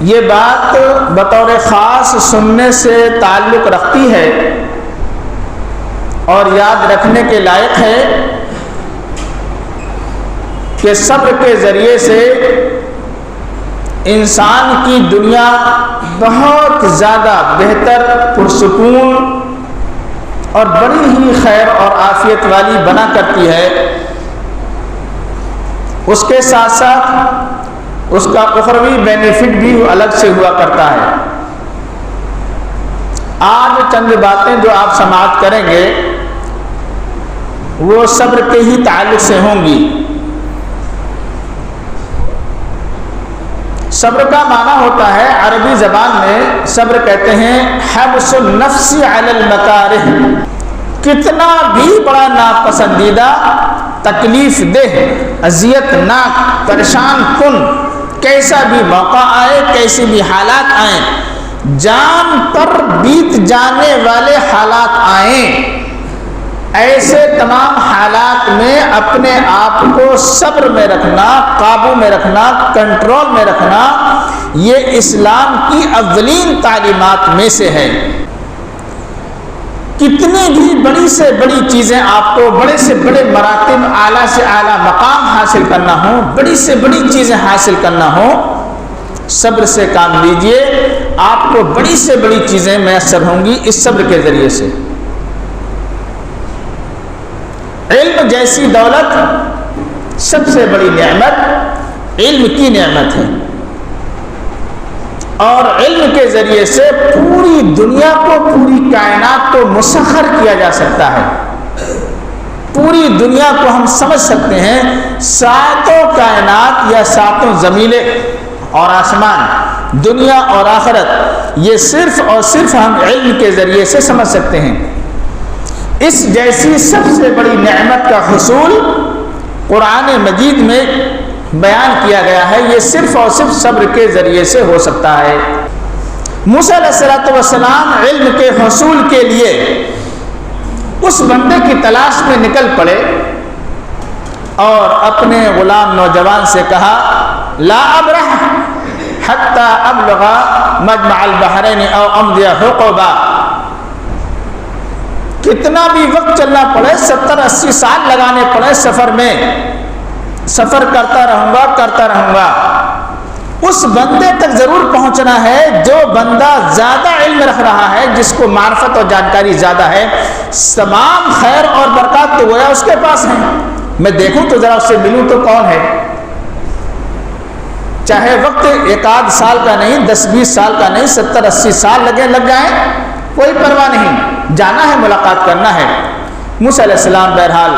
یہ بات بطور خاص سننے سے تعلق رکھتی ہے اور یاد رکھنے کے لائق ہے کہ صبر کے ذریعے سے انسان کی دنیا بہت زیادہ بہتر، پرسکون اور بڑی ہی خیر اور عافیت والی بنا کرتی ہے۔ اس کے ساتھ ساتھ اس کا اخروی بینیفٹ بھی الگ سے ہوا کرتا ہے۔ آج چند باتیں جو آپ سماعت کریں گے وہ صبر کے ہی تعلق سے ہوں گی۔ صبر کا معنی ہوتا ہے عربی زبان میں، صبر کہتے ہیں حبس النفس علی المکارہ، کتنا بھی بڑا ناپسندیدہ، تکلیف دہ، اذیت ناک، پریشان کن کیسا بھی موقع آئے، کیسی بھی حالات آئیں، جان پر بیت جانے والے حالات آئیں، ایسے تمام حالات میں اپنے آپ کو صبر میں رکھنا، قابو میں رکھنا، کنٹرول میں رکھنا، یہ اسلام کی اولین تعلیمات میں سے ہے۔ کتنی بھی بڑی سے بڑی چیزیں آپ کو، بڑے سے بڑے مراتب، اعلیٰ سے اعلیٰ مقام حاصل کرنا ہو، بڑی سے بڑی چیزیں حاصل کرنا ہو، صبر سے کام لیجئے، آپ کو بڑی سے بڑی چیزیں میسر ہوں گی اس صبر کے ذریعے سے۔ علم جیسی دولت سب سے بڑی نعمت علم کی نعمت ہے، اور علم کے ذریعے سے پوری دنیا کو، پوری کائنات کو مسخر کیا جا سکتا ہے۔ پوری دنیا کو ہم سمجھ سکتے ہیں، ساتوں کائنات یا ساتوں زمینیں اور آسمان، دنیا اور آخرت، یہ صرف اور صرف ہم علم کے ذریعے سے سمجھ سکتے ہیں۔ اس جیسی سب سے بڑی نعمت کا حصول قرآن مجید میں بیان کیا گیا ہے، یہ صرف اور صرف صبر کے ذریعے سے ہو سکتا ہے۔ موسیٰ علیہ السلام علم کے حصول کے لیے اس بندے کی تلاش میں نکل پڑے اور اپنے غلام نوجوان سے کہا لا ابرح حتی ابلغ مجمع البحرین او امضی حقبا، کتنا بھی وقت چلنا پڑے، 70-80 سال لگانے پڑے سفر میں، سفر کرتا رہوں گا، اس بندے تک ضرور پہنچنا ہے جو بندہ زیادہ علم رکھ رہا ہے، جس کو معرفت اور جانکاری زیادہ ہے، تمام خیر اور برکات تو گویا اس کے پاس ہیں، میں دیکھوں تو ذرا اس سے ملوں تو کون ہے۔ چاہے وقت 1-8 سال کا نہیں، 10-20 سال کا نہیں، 70-80 سال لگ جائیں، کوئی پرواہ نہیں، جانا ہے، ملاقات کرنا ہے۔ موسیٰ علیہ السلام بہرحال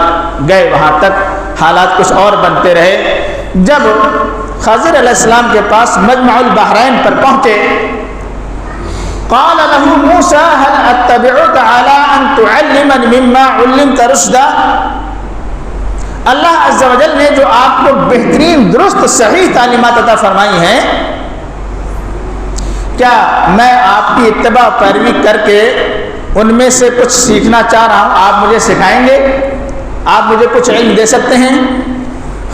گئے وہاں تک، حالات کچھ اور بنتے رہے۔ جب خضر علیہ السلام کے پاس مجمع البحرین پر پہنچے، قال له موسیٰ هل اتبعك على ان تعلمني مما علمت رشدا، اللہ عز و جل نے جو آپ کو بہترین درست صحیح تعلیمات عطا فرمائی ہیں، کیا میں آپ کی اتباع پیروی کر کے ان میں سے کچھ سیکھنا چاہ رہا ہوں، آپ مجھے سکھائیں گے، آپ مجھے کچھ علم دے سکتے ہیں؟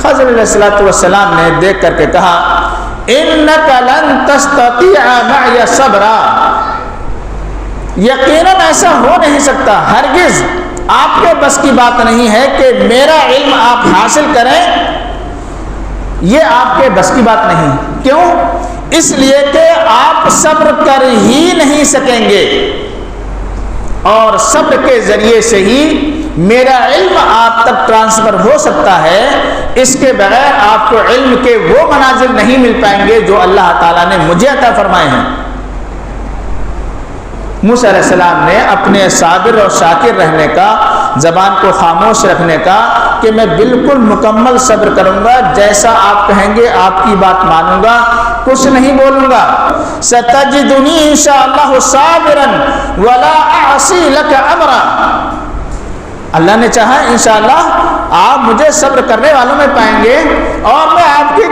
خضر علیہ السلام نے دیکھ کر کے کہا اِنَّكَ لَن تَسْتَطِيعَ مَعِيَ صَبْرًا، یقیناً ایسا ہو نہیں سکتا، ہرگز آپ کے بس کی بات نہیں ہے کہ میرا علم آپ حاصل کریں، یہ آپ کے بس کی بات نہیں۔ کیوں؟ اس لیے کہ آپ صبر کر ہی نہیں سکیں گے، اور صبر کے ذریعے سے ہی میرا علم آپ تک ٹرانسفر ہو سکتا ہے، اس کے بغیر آپ کو علم کے وہ منازل نہیں مل پائیں گے جو اللہ تعالیٰ نے مجھے عطا فرمائے ہیں۔ موسیٰ علیہ السلام نے اپنے صابر اور شاکر رہنے کا، زبان کو خاموش رکھنے کا، کہ میں بالکل مکمل صبر کروں گا، جیسا آپ کہیں گے آپ کی بات مانوں گا، کچھ نہیں بولوں گا۔ ستجدنی انشاءاللہ صابرا ولا اعصی لک امرا، اللہ نے چاہا انشاءاللہ آپ مجھے صبر کرنے والوں میں پائیں گے، اور میں آپ کے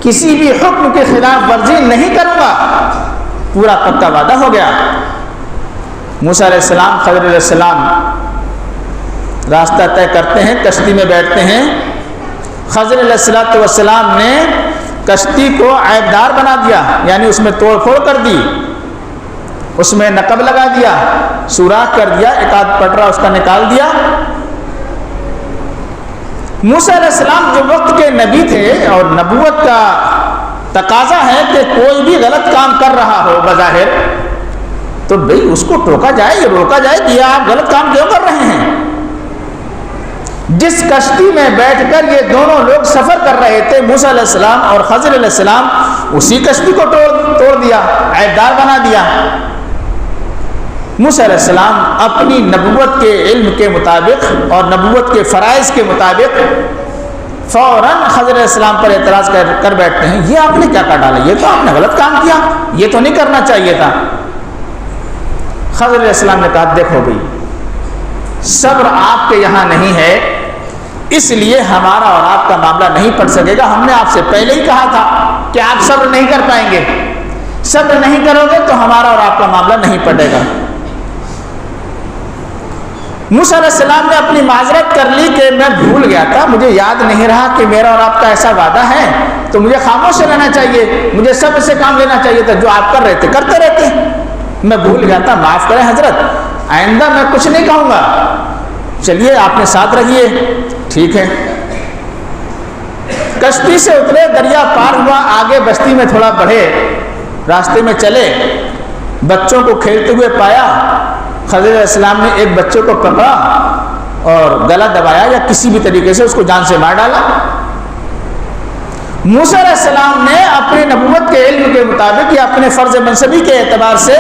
کسی بھی حکم کے خلاف ورزی نہیں کروں گا۔ پورا پکا وعدہ ہو گیا۔ موسیٰ علیہ السلام، خضر علیہ السلام راستہ طے کرتے ہیں، کشتی میں بیٹھتے ہیں۔ خضر علیہ السلام نے کشتی کو عیبدار بنا دیا، یعنی اس میں توڑ پھوڑ کر دی، اس میں نقب لگا دیا، سوراخ کر دیا، ایک آدھ پٹرا اس کا نکال دیا۔ موسیٰ علیہ السلام جو وقت کے نبی تھے اور نبوت کا تقاضا ہے کہ کوئی بھی غلط کام کر رہا ہو بظاہر تو بھئی اس کو ٹوکا جائے، یہ روکا جائے کہ آپ غلط کام کیوں کر رہے ہیں۔ جس کشتی میں بیٹھ کر یہ دونوں لوگ سفر کر رہے تھے، موسیٰ علیہ السلام اور خضر علیہ السلام، اسی کشتی کو توڑ دیا، عیبدار بنا دیا۔ موسیٰ علیہ السلام اپنی نبوت کے علم کے مطابق اور نبوت کے فرائض کے مطابق فوراً خضر علیہ السلام پر اعتراض کر بیٹھتے ہیں، یہ آپ نے کیا کر ڈالا، یہ تو آپ نے غلط کام کیا، یہ تو نہیں کرنا چاہیے تھا۔ خضر علیہ السلام نے کہا دیکھو بھائی، صبر آپ کے یہاں نہیں ہے، اس لیے ہمارا اور آپ کا معاملہ نہیں پڑ سکے گا۔ ہم نے آپ سے پہلے ہی کہا تھا کہ آپ صبر نہیں کر پائیں گے، صبر نہیں کرو گے تو ہمارا اور آپ کا معاملہ نہیں پڑے گا۔ موسیٰ علیہ السلام نے اپنی معذرت کر لی کہ میں بھول گیا تھا، مجھے یاد نہیں رہا کہ میرا اور آپ کا ایسا وعدہ ہے، تو مجھے خاموش رہنا چاہیے، مجھے صبر سے کام لینا چاہیے تھا، جو آپ کر رہے تھے کرتے رہتے، میں بھول گیا تھا، معاف کریں حضرت، آئندہ میں کچھ نہیں کہوں گا، چلیے آپ نے ساتھ رہیے، ٹھیک ہے۔ کشتی سے اترے، دریا پار ہوا، آگے بستی میں تھوڑا بڑھے، راستے میں چلے، بچوں کو کھیلتے ہوئے پایا۔ خضر علیہ السلام نے ایک بچے کو پکڑا اور گلا دبایا یا کسی بھی طریقے سے اس کو جان سے مار ڈالا۔ موسیٰ علیہ السلام نے اپنے نبوت کے علم کے مطابق یا اپنے فرض منصبی کے اعتبار سے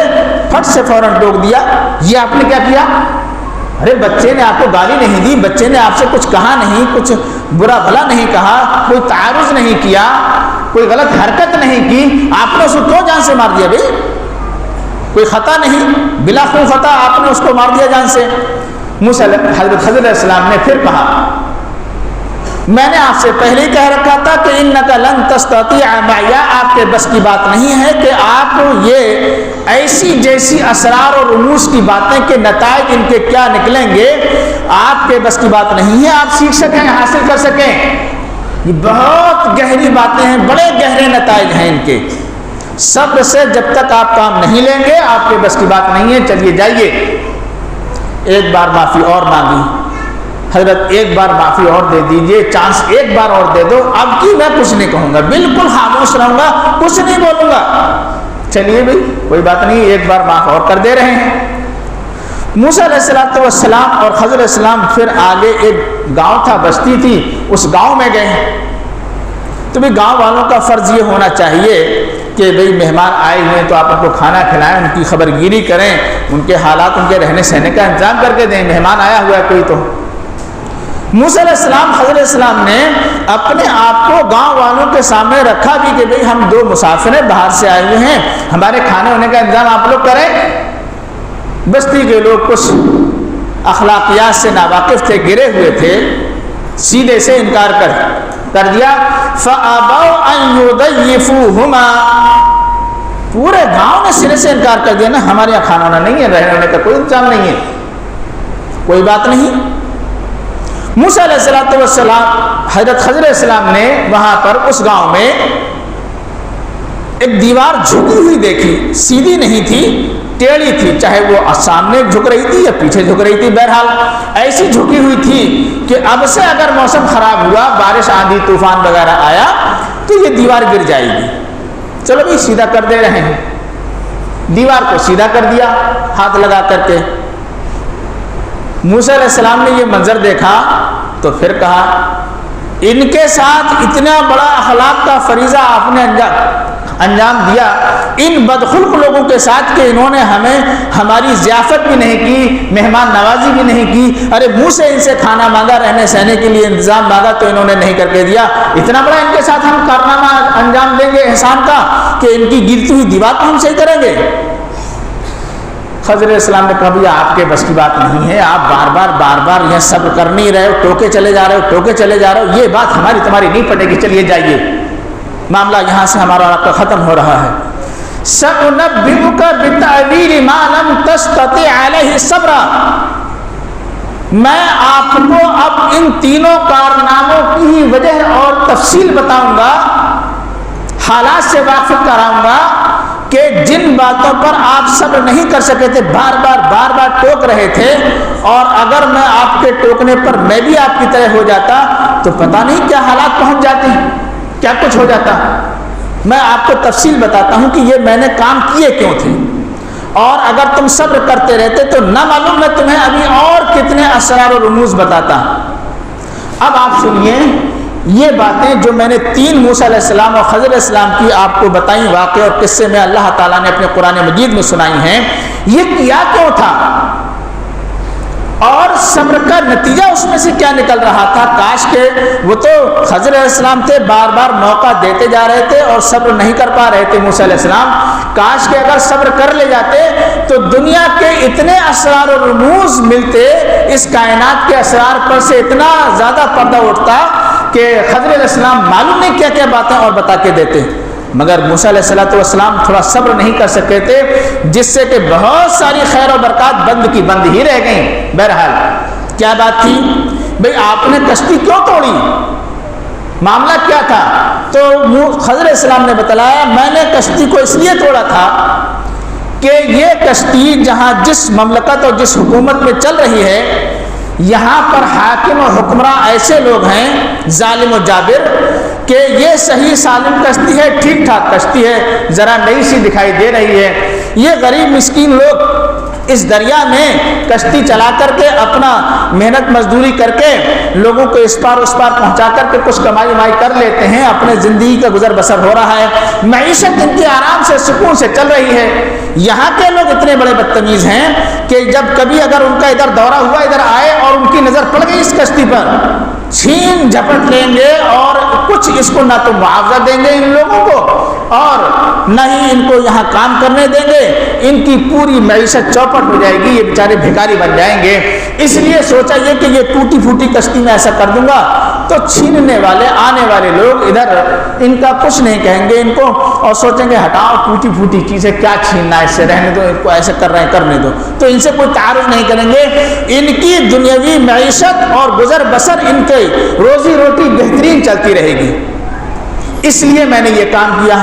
پھٹ سے فوراً ٹوک دیا، یہ آپ نے کیا کیا؟ ارے بچے نے آپ کو گالی نہیں دی، بچے نے آپ سے کچھ کہا نہیں، کچھ برا بھلا نہیں کہا، کوئی تعارض نہیں کیا، کوئی غلط حرکت نہیں کی، آپ نے اس کو کیوں جان سے مار دیا بھائی؟ کوئی خطا نہیں، بلا خون خطا آپ نے اس کو مار دیا جان سے۔ حضرت خضر علیہ السلام نے پھر کہا میں نے آپ سے پہلے ہی کہہ رکھا تھا کہ انک لن تستطیع معی، آپ کے بس کی بات نہیں ہے کہ آپ یہ ایسی جیسی اسرار اور رموز کی باتیں کہ نتائج ان کے کیا نکلیں گے، آپ کے بس کی بات نہیں ہے آپ سیکھ سکیں، حاصل کر سکیں۔ یہ بہت گہری باتیں ہیں، بڑے گہرے نتائج ہیں ان کے۔ صبر سے جب تک آپ کام نہیں لیں گے آپ کے بس کی بات نہیں ہے، چلیے جائیے۔ ایک بار معافی اور مانگی، حضرت ایک بار معافی اور دے دیجئے، چانس ایک بار اور دے دو، اب کی میں کچھ نہیں کہوں گا، بالکل خاموش رہوں گا، کچھ نہیں بولوں گا۔ چلیے بھائی کوئی بات نہیں، ایک بار معاف اور کر دے رہے ہیں۔ موسیٰ علیہ السلام اور خضر علیہ السلام پھر آگے ایک گاؤں تھا، بستی تھی، اس گاؤں میں گئے۔ تو بھی گاؤں والوں کا فرض یہ ہونا چاہیے کہ بھئی مہمان آئے ہوئے ہیں تو آپ ان کو کھانا کھلائیں، ان کی خبر گیری کریں، ان کے حالات، ان کے رہنے سہنے کا انتظام کر کے دیں، مہمان آیا ہوا ہے کوئی تو۔ موسیٰ علیہ السلام خضر علیہ السلام نے اپنے آپ کو گاؤں والوں کے سامنے رکھا بھی کہ بھئی ہم دو مسافر ہیں، باہر سے آئے ہوئے ہیں، ہمارے کھانے ہونے کا انتظام آپ لوگ کریں۔ بستی کے لوگ کچھ اخلاقیات سے ناواقف تھے، گرے ہوئے تھے، سیدھے سے انکار کر دیا۔ فَأَبَوْا أَن يُضَيِّفُوهُمَا، پورے گاؤں نے سرے سے انکار کر دیا نا، ہمارے یہاں کھانا ہونا نہیں ہے، رہنے ہونے کا کوئی انتظام نہیں ہے، کوئی بات نہیں۔ موسیٰ علیہ السلام حضرت خضر علیہ السلام نے وہاں پر اس گاؤں میں ایک دیوار جھکی ہوئی دیکھی، سیدھی نہیں تھی، ٹیڑھی تھی، چاہے وہ سامنے جھک رہی تھی یا پیچھے جھک رہی تھی، بہرحال ایسی جھکی ہوئی تھی کہ اب سے اگر موسم خراب ہوا، بارش آندھی طوفان وغیرہ آیا تو یہ دیوار گر جائے گی۔ چلو بھائی سیدھا کر دے رہے ہیں، دیوار کو سیدھا کر دیا ہاتھ لگا کر کے۔ موسیٰ علیہ السلام نے یہ منظر دیکھا تو پھر کہا ان کے ساتھ اتنا بڑا اخلاق کا فریضہ آپ نے انجام دیا ان بدخلق لوگوں کے ساتھ کہ انہوں نے ہمیں ہماری ضیافت بھی نہیں کی، مہمان نوازی بھی نہیں کی، ارے منہ سے ان سے کھانا مانگا، رہنے سہنے کے لیے انتظام مانگا تو انہوں نے نہیں کر کے دیا، اتنا بڑا ان کے ساتھ ہم کارنامہ انجام دیں گے احسان کا کہ ان کی گرتی ہوئی دیوار کو ہم صحیح کریں گے۔ خضر علیہ السلام نے کہا بھیا آپ کے بس کی بات نہیں ہے، آپ بار بار یہ صبر کر نہیں رہے ہو، ٹوکے چلے جا رہے ہو، یہ بات ہماری تمہاری نہیں پڑے گی، چلیے جائیے، معاملہ یہاں سے ہمارا اور آپ کا ختم ہو رہا ہے۔ سَأُنَبِّئُكَ بِتَأْوِيلِ مَا لَمْ تَسْتَطِعْ عَلَيْهِ صَبْرًا، میں آپ کو اب ان تینوں کارناموں کی وجہ اور تفصیل بتاؤں گا حالات سے واقف کراؤں گا کہ جن باتوں پر آپ صبر نہیں کر سکے تھے، بار بار ٹوک رہے تھے، اور اگر میں آپ کے ٹوکنے پر میں بھی آپ کی طرح ہو جاتا تو پتہ نہیں کیا حالات پہنچ جاتے ہیں، کیا کچھ ہو جاتا۔ میں آپ کو تفصیل بتاتا ہوں کہ یہ میں نے کام کیے کیوں تھے، اور اگر تم صبر کرتے رہتے تو نہ معلوم میں تمہیں ابھی اور کتنے اسرار و رموز بتاتا۔ اب آپ سنیے یہ باتیں جو میں نے 3 موسیٰ علیہ السلام اور خضر علیہ السلام کی آپ کو بتائیں، واقعے اور قصے میں اللہ تعالیٰ نے اپنے قرآن مجید میں سنائی ہیں، یہ کیا کیوں تھا اور صبر کا نتیجہ اس میں سے کیا نکل رہا تھا۔ کاش کہ وہ تو خضر علیہ السلام تھے، بار بار موقع دیتے جا رہے تھے اور صبر نہیں کر پا رہے تھے موسیٰ علیہ السلام، کاش کہ اگر صبر کر لے جاتے تو دنیا کے اتنے اسرار و رموز ملتے، اس کائنات کے اسرار پر سے اتنا زیادہ پردہ اٹھتا کہ خضر علیہ السلام معلوم نہیں کیا کیا باتیں اور بتا کے دیتے، مگر موسیٰ علیہ السلام تھوڑا صبر نہیں کر سکے تھے، جس سے کہ بہت ساری خیر و برکات بند کی بند ہی رہ گئیں۔ بہرحال کیا بات تھی بھئی، آپ نے کشتی کیوں توڑی، معاملہ کیا تھا؟ تو خضر علیہ السلام نے بتلایا میں نے کشتی کو اس لیے توڑا تھا کہ یہ کشتی جہاں جس مملکت اور جس حکومت میں چل رہی ہے، یہاں پر حاکم اور حکمراں ایسے لوگ ہیں ظالم و جابر کہ یہ صحیح سالم کشتی ہے، ٹھیک ٹھاک کشتی ہے، ذرا نئی سی دکھائی دے رہی ہے، یہ غریب مسکین لوگ اس دریا میں کشتی چلا کر کے اپنا محنت مزدوری کر کے لوگوں کو اس پار پہنچا کر کے کچھ کمائی ومائی کر لیتے ہیں، اپنے زندگی کا گزر بسر ہو رہا ہے، معیشت ان کی آرام سے سکون سے چل رہی ہے۔ یہاں کے لوگ اتنے بڑے بدتمیز ہیں کہ جب کبھی اگر ان کا ادھر دورہ ہوا، ادھر آئے اور ان کی نظر پڑ گئی اس کشتی پر، چھین جھپٹ لیں گے اور کچھ اس کو نہ تو معاوضہ دیں گے ان لوگوں کو اور نہ ہی ان کو یہاں کام کرنے دیں گے، ان کی پوری معیشت چوپٹ ہو جائے گی، یہ بیچارے بھکاری بن جائیں گے۔ اس لیے سوچا یہ کہ یہ ٹوٹی پھوٹی کشتی میں ایسا کر دوں گا تو چھیننے والے آنے والے لوگ ادھر ان کا کچھ نہیں کہیں گے ان کو، اور سوچیں گے ہٹاؤ ٹوٹی پھوٹی چیزیں، کیا چھیننا ہے، اس سے رہنے دو، ان کو ایسے کر رہے ہیں کرنے دو، تو ان سے کوئی تعارف نہیں کریں گے۔ ان کی دنیاوی معیشت اور گزر بسر، ان کے روزی روٹی بہترین چلتی رہے گی۔ اس لیے میں نے یہ کام کیا،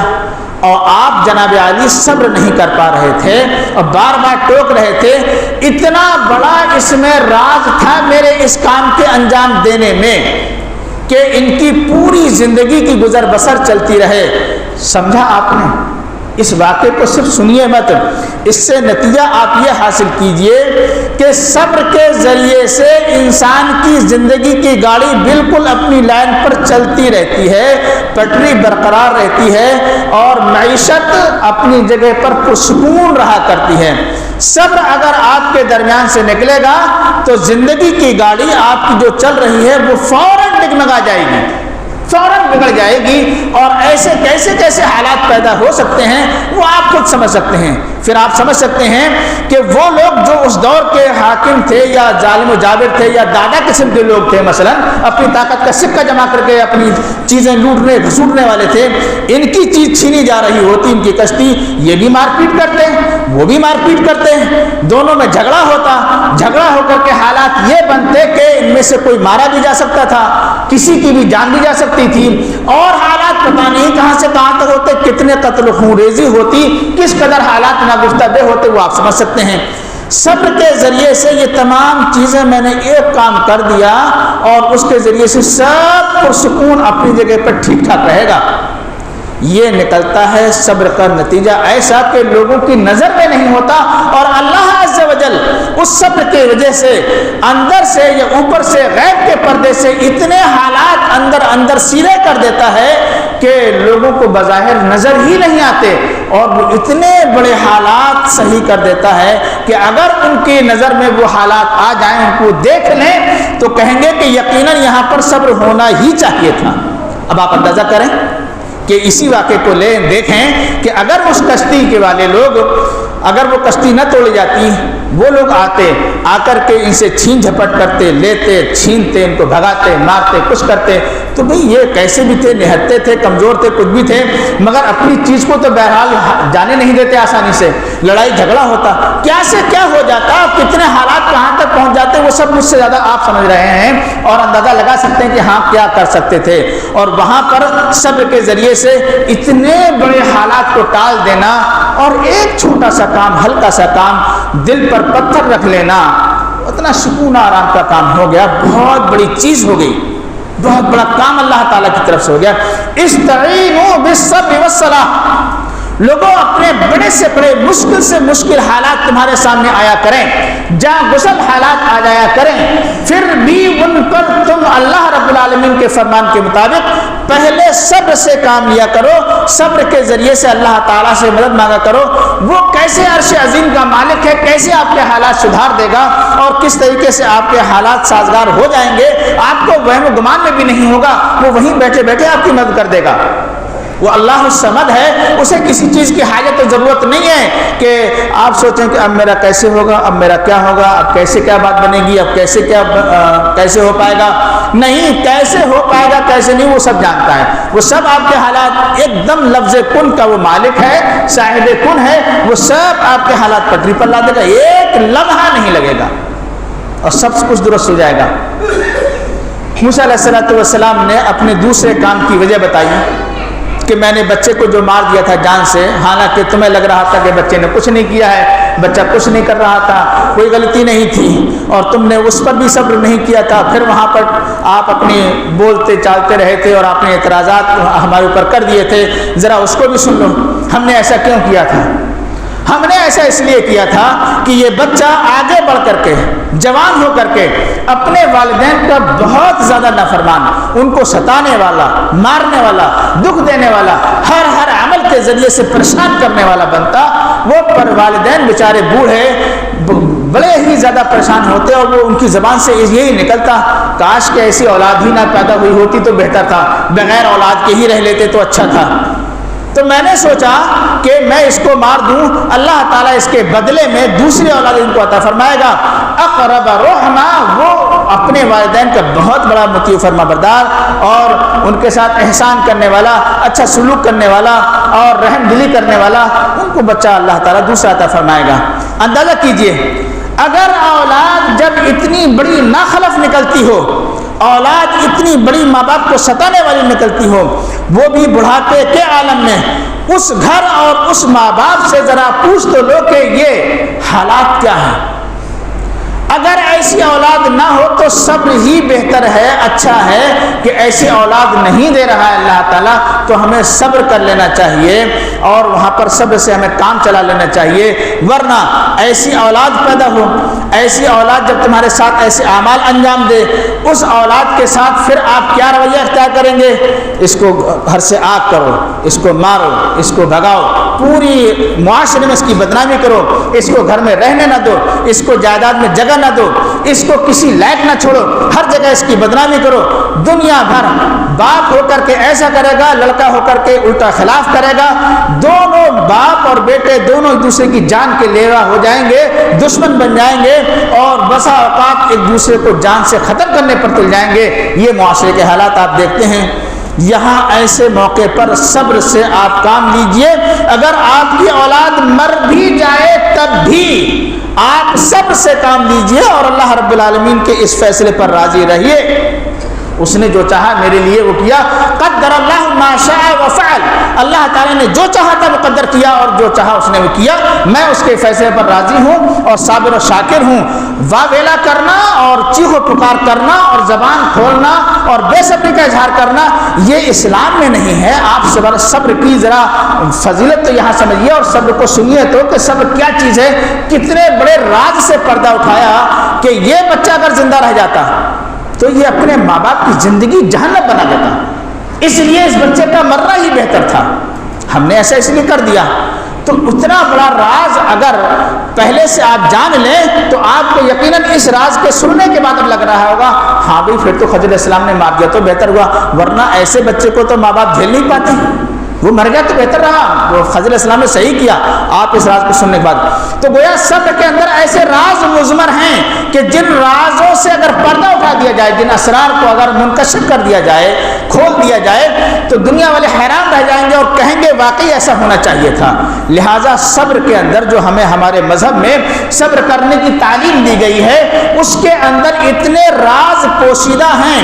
اور آپ جناب عالی صبر نہیں کر پا رہے تھے اور بار بار ٹوک رہے تھے۔ اتنا بڑا اس میں راز تھا میرے اس کام کے انجام دینے میں کہ ان کی پوری زندگی کی گزر بسر چلتی رہے۔ سمجھا آپ نے؟ اس واقعے کو صرف سنیے مت، اس سے نتیجہ آپ یہ حاصل کیجئے کہ صبر کے ذریعے سے انسان کی زندگی کی گاڑی بالکل اپنی لائن پر چلتی رہتی ہے، پٹری برقرار رہتی ہے اور معیشت اپنی جگہ پر پرسکون رہا کرتی ہے۔ صبر اگر آپ کے درمیان سے نکلے گا تو زندگی کی گاڑی آپ کی جو چل رہی ہے وہ فوراً ڈگمگا جائے گی، فوراً بگڑ جائے گی، اور ایسے کیسے حالات پیدا ہو سکتے ہیں وہ آپ خود سمجھ سکتے ہیں۔ پھر آپ سمجھ سکتے ہیں کہ وہ لوگ جو اس دور کے حاکم تھے یا ظالم و جابر تھے یا دادا قسم کے لوگ تھے، مثلا اپنی طاقت کا سکہ جمع کر کے اپنی چیزیں لوٹنے گھسوٹنے والے تھے، ان کی چیز چھینی جا رہی ہوتی، ان کی کشتی، یہ بھی مار پیٹ کرتے ہیں، وہ بھی مار پیٹ کرتے ہیں، دونوں میں جھگڑا ہوتا، جھگڑا ہو کر کے حالات یہ بنتے کہ ان میں سے کوئی مارا بھی جا سکتا تھا، کسی کی بھی جان بھی جا سکتی تھی، اور حالات پتہ نہیں کہاں سے کہاں تک ہوتے، کتنے قتل خون ریزی ہوتی، کس قدر حالات ناگفتہ ہوتے، وہ آپ سمجھ سکتے ہیں۔ صبر کے ذریعے سے یہ تمام چیزیں میں نے ایک کام کر دیا اور اس کے ذریعے سے سب پرسکون اپنی جگہ پر ٹھیک ٹھاک رہے گا۔ یہ نکلتا ہے صبر کا نتیجہ ایسا کہ لوگوں کی نظر میں نہیں ہوتا، اور اللہ عز و جل اس صبر کی وجہ سے اندر سے یا اوپر سے غیب کے پردے سے اتنے حالات اندر سیدھے کر دیتا ہے کہ لوگوں کو بظاہر نظر ہی نہیں آتے، اور وہ اتنے بڑے حالات صحیح کر دیتا ہے کہ اگر ان کی نظر میں وہ حالات آ جائیں، ان کو دیکھ لیں تو کہیں گے کہ یقیناً یہاں پر صبر ہونا ہی چاہیے تھا۔ اب آپ اندازہ کریں کہ اسی واقعے کو دیکھیں کہ اگر اس کشتی کے والے لوگ، اگر وہ کشتی نہ توڑی جاتی، وہ لوگ آ کر کے ان سے چھین جھپٹ کرتے، لیتے، چھینتے، ان کو بھگاتے، مارتے، کچھ کرتے، تو بھئی یہ کیسے بھی تھے، نہتے تھے، کمزور تھے، کچھ بھی تھے، مگر اپنی چیز کو تو بہرحال جانے نہیں دیتے آسانی سے، لڑائی جھگڑا ہوتا، کیا سے کیا ہو جاتا، کتنے حالات کہاں تک پہنچ جاتے، وہ سب مجھ سے زیادہ آپ سمجھ رہے ہیں اور اندازہ لگا سکتے ہیں کہ ہاں کیا کر سکتے تھے۔ اور وہاں پر صبر کے ذریعے سے اتنے بڑے حالات کو ٹال دینا اور ایک چھوٹا سا کام، ہلکا سا کام، دل پر پتھر رکھ لینا، اتنا سکون آرام کا کام ہو گیا، بہت بڑی چیز ہو گئی، بہت بڑا کام اللہ تعالیٰ کی طرف سے ہو گیا۔ استعینوا بالصبر والصلاۃ، لوگوں اپنے بڑے سے بڑے مشکل سے مشکل حالات تمہارے سامنے آیا کریں، جہاں غسل حالات آ جایا کریں، پھر بھی ان پر تم اللہ رب العالمین کے فرمان کے مطابق پہلے صبر سے کام لیا کرو، صبر کے ذریعے سے اللہ تعالیٰ سے مدد مانگا کرو۔ وہ کیسے عرش عظیم کا مالک ہے، کیسے آپ کے حالات سدھار دے گا اور کس طریقے سے آپ کے حالات سازگار ہو جائیں گے، آپ کو وہم و گمان میں بھی نہیں ہوگا، وہ وہیں بیٹھے بیٹھے آپ کی مدد کر دے گا۔ وہ اللہ الصمد ہے، اسے کسی چیز کی حاجت و ضرورت نہیں ہے کہ آپ سوچیں کہ اب میرا کیسے ہوگا، اب میرا کیا ہوگا، اب کیسے کیا بات بنے گی، اب کیسے ہو پائے گا، نہیں، کیسے ہو پائے گا کیسے نہیں، وہ سب جانتا ہے، وہ سب آپ کے حالات، ایک دم لفظ کن کا وہ مالک ہے، صاحب کن ہے، وہ سب آپ کے حالات پٹری پر لا دے گا، ایک لمحہ نہیں لگے گا اور سب کچھ درست ہو جائے گا۔ موسیٰ علیہ السلام نے اپنے دوسرے کام کی وجہ بتائی کہ میں نے بچے کو جو مار دیا تھا جان سے، حالانکہ تمہیں لگ رہا تھا کہ بچے نے کچھ نہیں کیا ہے، بچہ کچھ نہیں کر رہا تھا، کوئی غلطی نہیں تھی، اور تم نے اس پر بھی صبر نہیں کیا تھا، پھر وہاں پر آپ اپنے بولتے چالتے رہے تھے اور اپنے اعتراضات ہمارے اوپر کر دیے تھے، ذرا اس کو بھی سن لو، ہم نے ایسا کیوں کیا تھا؟ ہم نے ایسا اس لیے کیا تھا کہ یہ بچہ آگے بڑھ کر کے، جوان ہو کر کے اپنے والدین کا بہت زیادہ نافرمان، ان کو ستانے والا، مارنے والا، دکھ دینے والا، ہر عمل کے ذریعے سے پریشان کرنے والا بنتا، وہ پر والدین بیچارے بوڑھے بڑے ہی زیادہ پریشان ہوتے اور وہ ان کی زبان سے یہی نکلتا، کاش کہ ایسی اولاد ہی نہ پیدا ہوئی ہوتی تو بہتر تھا، بغیر اولاد کے ہی رہ لیتے تو اچھا تھا۔ تو میں نے سوچا کہ میں اس کو مار دوں، اللہ تعالیٰ اس کے بدلے میں دوسری اولاد ان کو عطا فرمائے گا۔ اقرب رحمہ، وہ اپنے والدین کا بہت بڑا مطیع فرما بردار اور ان کے ساتھ احسان کرنے والا، اچھا سلوک کرنے والا اور رحم دلی کرنے والا، ان کو بچہ اللہ تعالیٰ دوسرا عطا فرمائے گا۔ اندازہ کیجئے، اگر اولاد جب اتنی بڑی ناخلف نکلتی ہو، اولاد اتنی بڑی ماں باپ کو ستانے والی نکلتی ہو، وہ بھی بڑھاپے کے عالم میں، اس گھر اور اس ماں باپ سے ذرا پوچھ تو لو کہ یہ حالات کیا ہیں۔ اگر ایسی اولاد نہ ہو تو صبر ہی بہتر ہے، اچھا ہے کہ ایسی اولاد نہیں دے رہا ہے اللہ تعالیٰ، تو ہمیں صبر کر لینا چاہیے اور وہاں پر صبر سے ہمیں کام چلا لینا چاہیے، ورنہ ایسی اولاد پیدا ہو، ایسی اولاد جب تمہارے ساتھ ایسے اعمال انجام دے، اس اولاد کے ساتھ پھر آپ کیا رویہ اختیار کریں گے؟ اس کو گھر سے آگ کرو، اس کو مارو، اس کو بھگاؤ، پوری معاشرے میں اس کی بدنامی کرو، اس کو گھر میں رہنے نہ دو، اس کو جائیداد میں جگہ نہ دو، اس کو کسی لائق نہ چھوڑو، ہر جگہ اس کی بدنامی کرو۔ دنیا بھر باپ ہو کر کے ایسا کرے گا، لڑکا ہو کر کے الٹا خلاف کرے گا، دونوں باپ اور بیٹے دونوں ایک دوسرے کی جان کے لیوا ہو جائیں گے، دشمن بن جائیں گے اور بسا اوقات ایک دوسرے کو جان سے ختم کرنے پر تل جائیں گے۔ یہ معاشرے کے حالات آپ دیکھتے ہیں۔ یہاں ایسے موقع پر صبر سے آپ کام لیجئے، اگر آپ کی اولاد مر بھی جائے تب بھی آپ صبر سے کام لیجئے اور اللہ رب العالمین کے اس فیصلے پر راضی رہیے۔ اس نے جو چاہا میرے لیے وہ کیا، قدر اللہ ما شاء وفعل، اللہ تعالیٰ نے جو چاہا تھا مقدر کیا اور جو چاہا اس نے وہ کیا، میں اس کے فیصلے پر راضی ہوں اور صابر و شاکر ہوں۔ واویلا کرنا اور چیخ و پکار کرنا اور زبان کھولنا اور بے صبری کا اظہار کرنا یہ اسلام میں نہیں ہے۔ آپ صبر کی ذرا فضیلت تو یہاں سمجھیے اور صبر کو سنیے تو کہ صبر کیا چیز ہے، کتنے بڑے راز سے پردہ اٹھایا کہ یہ بچہ اگر زندہ رہ جاتا تو یہ اپنے ماں باپ کی زندگی جہنم بنا دیتا، اس لیے اس بچے کا مرنا ہی بہتر تھا، ہم نے ایسا اس لیے کر دیا۔ تو اتنا بڑا راز اگر پہلے سے آپ جان لیں تو آپ کو یقیناً اس راز کے سننے کے بعد اب لگ رہا ہوگا ہاں بھائی پھر تو خضر علیہ السلام نے مار دیا تو بہتر ہوا، ورنہ ایسے بچے کو تو ماں باپ جھیل نہیں پاتے، وہ مر گیا تو بہتر رہا، وہ خضر علیہ السلام نے صحیح کیا آپ اس راز کو سننے کے بعد۔ تو گویا صبر کے اندر ایسے راز مضمر ہیں کہ جن رازوں سے اگر پردہ اٹھا دیا جائے، جن اسرار کو اگر منکشف کر دیا جائے، کھول دیا جائے، تو دنیا والے حیران رہ جائیں گے اور کہیں گے واقعی ایسا ہونا چاہیے تھا۔ لہٰذا صبر کے اندر جو ہمیں ہمارے مذہب میں صبر کرنے کی تعلیم دی گئی ہے، اس کے اندر اتنے راز پوشیدہ ہیں،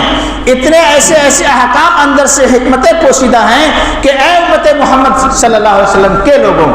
اتنے ایسے احکام اندر سے حکمتیں پوشیدہ ہیں کہ اے امت محمد صلی اللہ علیہ وسلم کے لوگوں،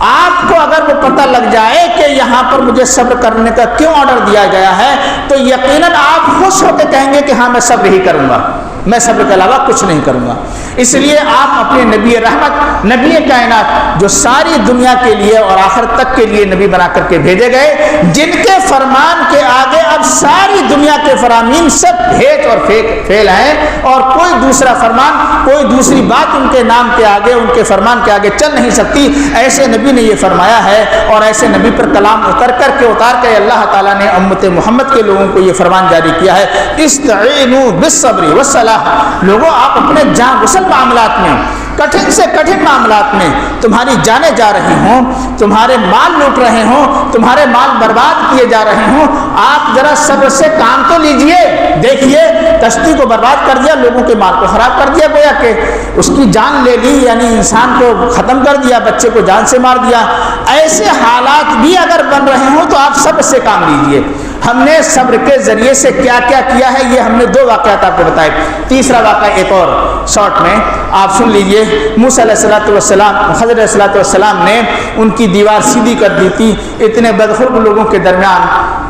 آپ کو اگر وہ پتہ لگ جائے کہ یہاں پر مجھے صبر کرنے کا کیوں آرڈر دیا گیا ہے، تو یقیناً آپ خوش ہو کے کہیں گے کہ ہاں میں صبر ہی کروں گا، میں صبر کے علاوہ کچھ نہیں کروں گا۔ اس لیے آپ اپنے نبی رحمت، نبی کائنات، جو ساری دنیا کے لیے اور آخرت تک کے لیے نبی بنا کر کے بھیجے گئے، جن کے فرمان کے آگے اب ساری دنیا کے فرامین سب بھیج اور فیل ہیں، اور کوئی دوسرا فرمان، کوئی دوسری بات ان کے نام کے آگے، ان کے فرمان کے آگے چل نہیں سکتی۔ ایسے نبی نے یہ فرمایا ہے، اور ایسے نبی پر کلام اتار کے اللہ تعالیٰ نے امت محمد کے لوگوں کو یہ فرمان جاری کیا ہے، استعینوا بالصبر والصلاح۔ لوگوں، آپ اپنے جان گسل معاملات میں، کٹھن سے کٹھن معاملات میں، تمہاری جانیں جا رہی ہوں، تمہارے مال لوٹ رہے ہوں، تمہارے مال برباد کیے جا رہے ہوں، آپ ذرا صبر سے کام تو لیجئے۔ دیکھیے، کشتی کو برباد کر دیا، لوگوں کے مال کو خراب کر دیا، گویا کہ اس کی جان لے لی، یعنی انسان کو ختم کر دیا، بچے کو جان سے مار دیا۔ ایسے حالات بھی اگر بن رہے ہوں تو آپ صبر سے کام لیجئے۔ ہم نے صبر کے ذریعے سے کیا کیا کیا ہے، یہ ہم نے 2 واقعات آپ کو بتائے۔ تیسرا واقعہ ایک اور شارٹ میں آپ سن لیجئے۔ موسیٰ علیہ السلام، خضر علیہ السلام نے ان کی دیوار سیدھی کر دی تھی اتنے بدخلق لوگوں کے درمیان،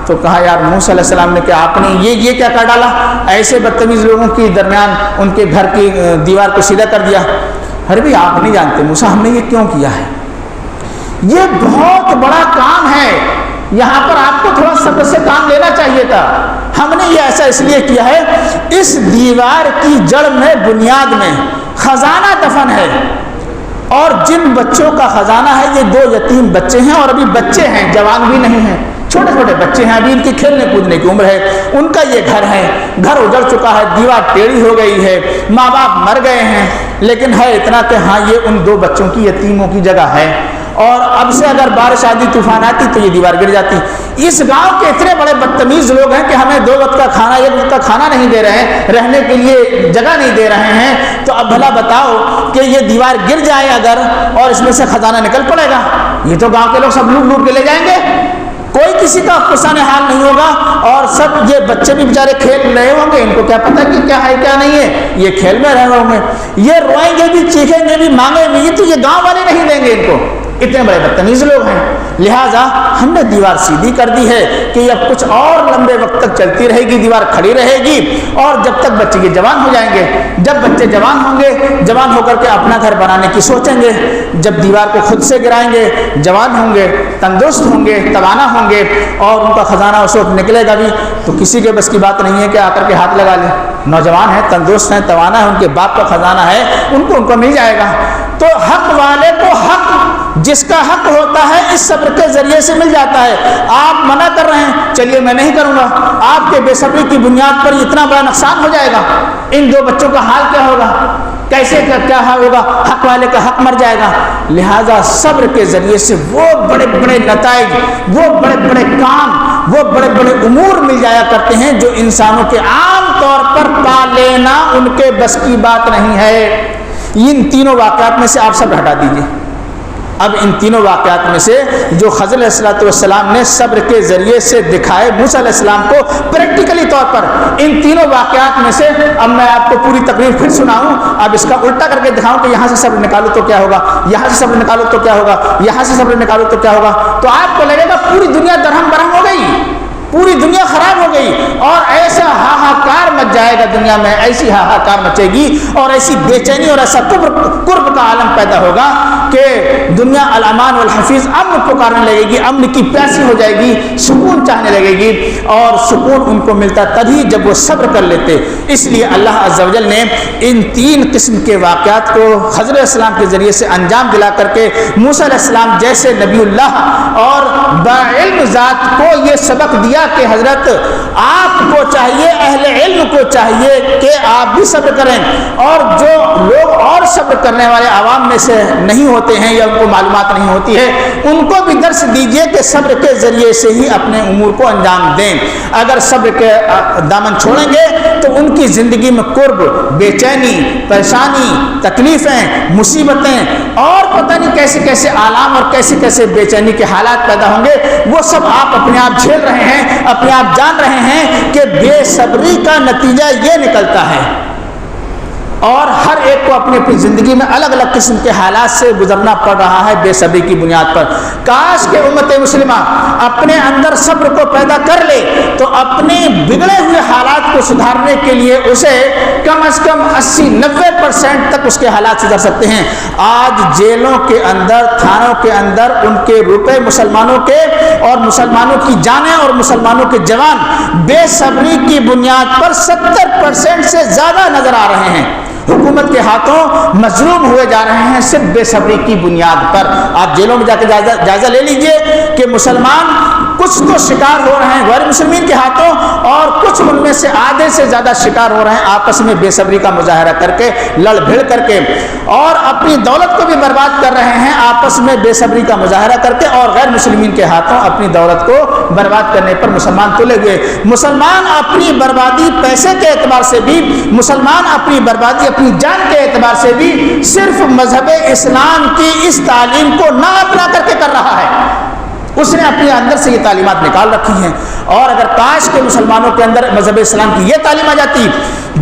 تو کہا یار موسیٰ علیہ السلام نے کہ آپ نے یہ کیا کر ڈالا، ایسے بدتمیز لوگوں کے درمیان ان کے گھر کی دیوار کو سیدھا کر دیا۔ ارے بھی آپ نہیں جانتے موسیٰ ہم نے یہ کیوں کیا ہے، یہ بہت بڑا کام ہے، یہاں پر آپ کو تھوڑا صبر سے کام لینا چاہیے تھا۔ ہم نے یہ ایسا اس لیے کیا ہے، اس دیوار کی جڑ میں، بنیاد میں خزانہ دفن ہے، اور جن بچوں کا خزانہ ہے یہ 2 یتیم بچے ہیں، اور ابھی بچے ہیں، جوان بھی نہیں ہیں، چھوٹے چھوٹے بچے ہیں، ابھی ان کی کھیلنے کودنے کی عمر ہے، ان کا یہ گھر ہے، گھر اجڑ چکا ہے، دیوار ٹیڑھی ہو گئی ہے، ماں باپ مر گئے ہیں، لیکن ہے اتنا کہ ہاں یہ ان 2 بچوں کی، یتیموں کی جگہ ہے، اور اب سے اگر بارش آتی، طوفان آتی تو یہ دیوار گر جاتی۔ اس گاؤں کے اتنے بڑے بدتمیز لوگ ہیں کہ ہمیں 2 وقت کا کھانا، 1 وقت کا کھانا نہیں دے رہے ہیں، رہنے کے لیے جگہ نہیں دے رہے ہیں، تو اب بھلا بتاؤ کہ یہ دیوار گر جائے اگر، اور اس میں سے خزانہ نکل پڑے گا، یہ تو گاؤں کے لوگ سب لوٹ کے لے جائیں گے، کوئی کسی کا پرسان حال نہیں ہوگا، اور سب یہ بچے بھی بیچارے کھیل رہے ہوں گے، ان کو کیا پتہ کہ کیا ہے کیا نہیں ہے، یہ کھیل میں رہے ہوں گے، یہ روئیں گے بھی، چیخیں گے بھی، مانگیں بھی، تو یہ گاؤں والے نہیں دیں گے ان کو، اتنے بڑے بدتمیز لوگ ہیں۔ لہٰذا ہم نے دیوار سیدھی کر دی ہے کہ یہ اب کچھ اور لمبے وقت تک چلتی رہے گی، دیوار کھڑی رہے گی، اور جب تک بچے کے جوان ہو جائیں گے، جب بچے جوان ہوں گے، جوان ہو کر کے اپنا گھر بنانے کی سوچیں گے، جب دیوار کو خود سے گرائیں گے، جوان ہوں گے، تندرست ہوں گے، توانا ہوں گے، اور ان کا خزانہ اس وقت نکلے گا بھی، تو کسی کے بس کی بات نہیں ہے کہ آ کر کے ہاتھ لگا لیں۔ نوجوان ہیں، تندرست ہیں، توانا ہے، ان کے باپ کا خزانہ ہے، ان کو مل جائے گا۔ تو حق والے کو حق، جس کا حق ہوتا ہے، اس صبر کے ذریعے سے مل جاتا ہے۔ آپ منع کر رہے ہیں، چلیے میں نہیں کروں گا، آپ کے بے صبری کی بنیاد پر اتنا بڑا نقصان ہو جائے گا، ان 2 بچوں کا حال کیا ہوگا، کیسے کیا حال ہوگا، حق والے کا حق مر جائے گا۔ لہذا صبر کے ذریعے سے وہ بڑے بڑے نتائج، وہ بڑے بڑے کام، وہ بڑے بڑے امور مل جایا کرتے ہیں جو انسانوں کے عام طور پر پا لینا ان کے بس کی بات نہیں ہے۔ ان تینوں واقعات میں سے آپ سب ہٹا دیجئے۔ اب ان تینوں واقعات میں سے جو خضر علیہ السلام نے صبر کے ذریعے سے دکھائے موسیٰ علیہ السلام کو پریکٹیکلی طور پر، ان تینوں واقعات میں سے اب میں آپ کو پوری تقریر پھر سناؤں، اب اس کا الٹا کر کے دکھاؤں کہ یہاں سے صبر نکالو تو کیا ہوگا، یہاں سے صبر نکالو تو کیا ہوگا، یہاں سے صبر نکالو تو کیا ہوگا، تو آپ کو لگے گا پوری دنیا درہم برہم ہو گئی، پوری دنیا خراب ہو گئی، اور ایسا ہاہاکار مچ جائے گا دنیا میں، ایسی ہاہاکار مچے گی، اور ایسی بے چینی اور ایسا قرب کا عالم پیدا ہوگا کہ دنیا الامان والحفیظ، امن پکارنے لگے گی، امن کی پیاسی ہو جائے گی، سکون چاہنے لگے گی، اور سکون ان کو ملتا تبھی جب وہ صبر کر لیتے۔ اس لیے اللہ عز و جل نے ان 3 قسم کے واقعات کو خضر علیہ السلام کے ذریعے سے انجام دلا کر کے موسیٰ علیہ السلام جیسے نبی اللہ اور باعلم ذات کو یہ سبق دیا کیا کہ حضرت آپ کو چاہیے، اہل علم کو چاہیے کہ آپ بھی صبر کریں، اور جو لوگ اور صبر کرنے والے عوام میں سے نہیں ہوتے ہیں یا ان کو معلومات نہیں ہوتی ہے، ان کو بھی درس دیجیے کہ صبر کے ذریعے سے ہی اپنے امور کو انجام دیں۔ اگر صبر کے دامن چھوڑیں گے تو ان کی زندگی میں کرب، بے چینی، پریشانی، تکلیفیں، مصیبتیں اور پتہ نہیں کیسے کیسے آلام اور کیسے کیسے بے چینی کے حالات پیدا ہوں گے، وہ سب آپ اپنے آپ جھیل رہے ہیں، اپنے آپ جان رہے ہیں کہ بے صبری کا نتیجہ یہ نکلتا ہے۔ اور ہر ایک کو اپنی اپنی زندگی میں الگ الگ قسم کے حالات سے گزرنا پڑ رہا ہے بے صبری کی بنیاد پر۔ کاش کہ امت مسلمہ اپنے اندر صبر کو پیدا کر لے تو اپنے بگڑے ہوئے حالات کو سدھارنے کے لیے اسے کم از کم 80-90% تک اس کے حالات سدھر سکتے ہیں۔ آج جیلوں کے اندر، تھانوں کے اندر ان کے روپے مسلمانوں کے اور مسلمانوں کی جانیں اور مسلمانوں کے جوان بے صبری کی بنیاد پر 70% سے زیادہ نظر آ رہے ہیں، حکومت کے ہاتھوں مظلوم ہوئے جا رہے ہیں صرف بے صبری کی بنیاد پر۔ آپ جیلوں میں جا کے جائزہ لے لیجئے کہ مسلمان کچھ تو شکار ہو رہے ہیں غیر مسلمین کے ہاتھوں، اور کچھ ان میں سے آدھے سے زیادہ شکار ہو رہے ہیں آپس میں بے صبری کا مظاہرہ کر کے، لڑ بھیڑ کر کے، اور اپنی دولت کو بھی برباد کر رہے ہیں آپس میں بے صبری کا مظاہرہ کر کے، اور غیر مسلمین کے ہاتھوں اپنی دولت کو برباد کرنے پر مسلمان تلے ہوئے۔ مسلمان اپنی بربادی پیسے کے اعتبار سے بھی، مسلمان اپنی بربادی اپنی جان کے اعتبار سے بھی صرف مذہب اسلام کی اس تعلیم کو نہ اپنا کر کے کر رہا ہے۔ اس نے اپنے اندر سے یہ تعلیمات نکال رکھی ہیں، اور اگر کاش کے مسلمانوں کے اندر مذہب اسلام کی یہ تعلیم آ جاتی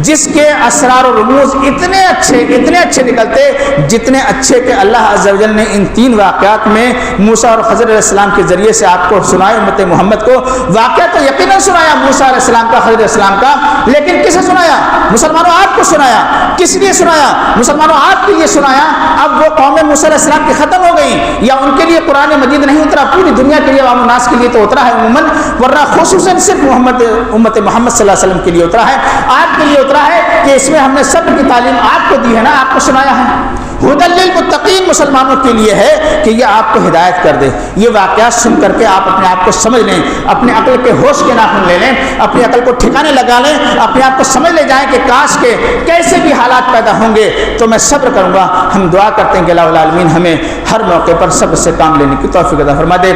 جس کے اسرار و رموز اتنے اچھے نکلتے جتنے اچھے کہ اللہ عز و جل نے ان 3 واقعات میں موسیٰ اور خضر علیہ السلام کے ذریعے سے آپ کو سنائے۔ امت محمد کو واقعہ تو یقیناً سنایا موسیٰ علیہ السلام کا، خضر علیہ السلام کا، لیکن کسے سنایا؟ مسلمانوں آپ کو سنایا۔ کس لیے سنایا؟ مسلمانوں آپ کے لیے سنایا۔ اب وہ قوم موسیٰ علیہ السلام کی ختم ہو گئی، یا ان کے لیے قرآن مجید نہیں اترا، پوری دنیا کے لیے، عوام الناس کے لیے تو اترا ہے عموماً، ورنہ خصوصاً صرف امت محمد صلی اللہ علیہ وسلم کے لیے اترا ہے، آپ کے لیے اترا ہے کہ اس میں ہم نے صبر کی تعلیم آپ کو دی ہے نا، آپ کو سنایا ہے۔ ھدی للمتقین مسلمانوں کے لیے ہے کہ یہ آپ کو ہدایت کر دے۔ یہ واقعات سن کر کے آپ اپنے آپ کو سمجھ لیں، اپنے عقل کے ہوش کے ناخن لے لیں، اپنی عقل کو ٹھکانے لگا لیں، اپنے آپ کو سمجھ لے جائیں کہ کاش کے کیسے بھی حالات پیدا ہوں گے تو میں صبر کروں گا۔ ہم دعا کرتے ہیں کہ الہ العالمین ہمیں ہر موقع پر صبر سے کام لینے کی توفیق عطا فرما دے۔